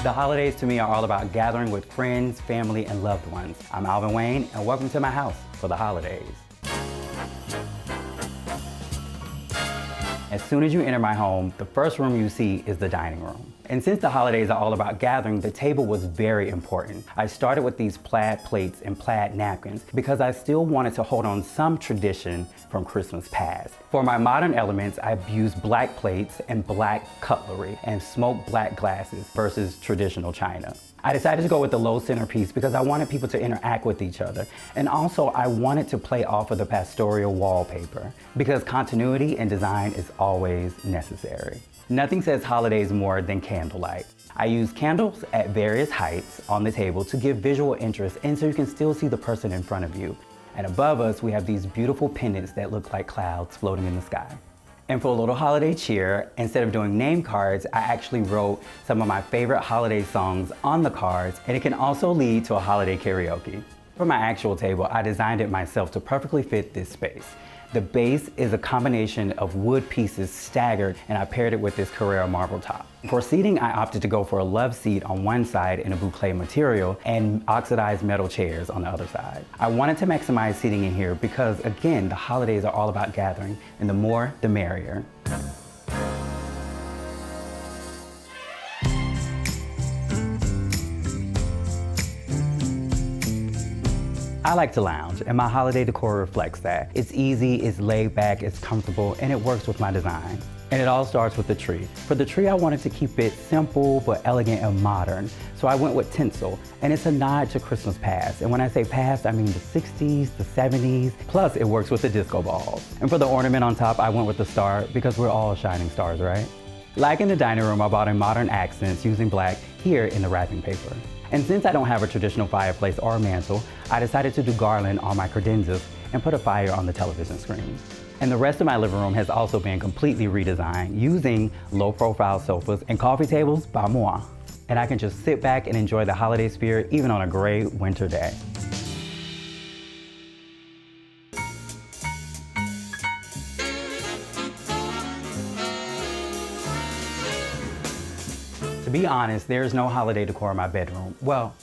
The holidays to me are all about gathering with friends, family, and loved ones. I'm Alvin Wayne, and welcome to my house for the holidays. As soon as you enter my home, the first room you see is the dining room. And since the holidays are all about gathering, the table was very important. I started with these plaid plates and plaid napkins because I still wanted to hold on some tradition from Christmas past. For my modern elements, I've used black plates and black cutlery and smoked black glasses versus traditional china. I decided to go with the low centerpiece because I wanted people to interact with each other. And also I wanted to play off of the pastoral wallpaper because continuity and design is always necessary. Nothing says holidays more than candlelight. I use candles at various heights on the table to give visual interest and so you can still see the person in front of you. And above us, we have these beautiful pendants that look like clouds floating in the sky. And for a little holiday cheer, instead of doing name cards, I actually wrote some of my favorite holiday songs on the cards, and it can also lead to a holiday karaoke. For my actual table, I designed it myself to perfectly fit this space. The base is a combination of wood pieces staggered, and I paired it with this Carrara marble top. For seating, I opted to go for a love seat on one side in a boucle material and oxidized metal chairs on the other side. I wanted to maximize seating in here because, again, the holidays are all about gathering, and the more, the merrier. I like to lounge, and my holiday decor reflects that. It's easy, it's laid back, it's comfortable, and it works with my design. And it all starts with the tree. For the tree, I wanted to keep it simple but elegant and modern, so I went with tinsel, and it's a nod to Christmas past. And when I say past, I mean the 60s, the 70s, plus it works with the disco balls. And for the ornament on top, I went with the star because we're all shining stars, right? Like in the dining room, I brought in modern accents using black here in the wrapping paper. And since I don't have a traditional fireplace or a mantle, I decided to do garland on my credenzas and put a fire on the television screen. And the rest of my living room has also been completely redesigned using low-profile sofas and coffee tables by moi. And I can just sit back and enjoy the holiday spirit even on a gray winter day. To be honest, there's no holiday decor in my bedroom. Well,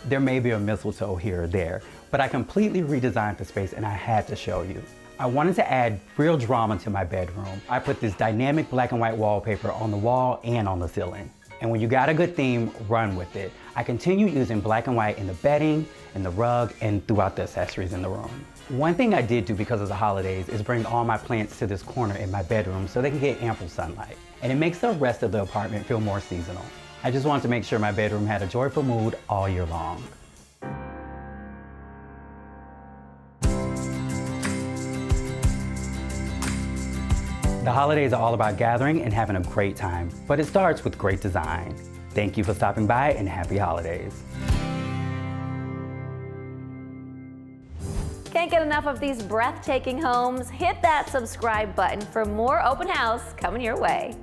there may be a mistletoe here or there, but I completely redesigned the space and I had to show you. I wanted to add real drama to my bedroom. I put this dynamic black and white wallpaper on the wall and on the ceiling. And when you got a good theme, run with it. I continued using black and white in the bedding, in the rug, and throughout the accessories in the room. One thing I did do because of the holidays is bring all my plants to this corner in my bedroom so they can get ample sunlight. And it makes the rest of the apartment feel more seasonal. I just wanted to make sure my bedroom had a joyful mood all year long. The holidays are all about gathering and having a great time, but it starts with great design. Thank you for stopping by and happy holidays. Can't get enough of these breathtaking homes? Hit that subscribe button for more open house coming your way.